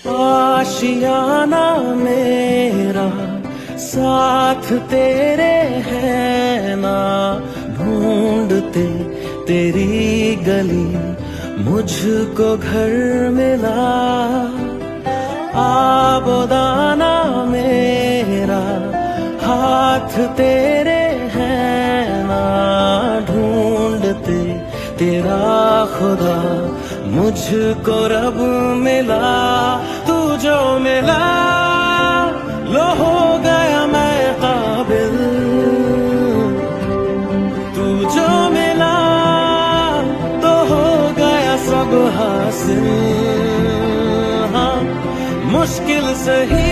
आशियाना मेरा साथ तेरे है ना, ढूंढते तेरी गली मुझको घर मिला। आबोदाना मेरा हाथ तेरे है ना, ढूंढते तेरा खुदा मुझको रब मिला। तू जो मिला लो हो गया मैं काबिल, तू जो मिला तो हो गया सब हासिल। हाँ मुश्किल सही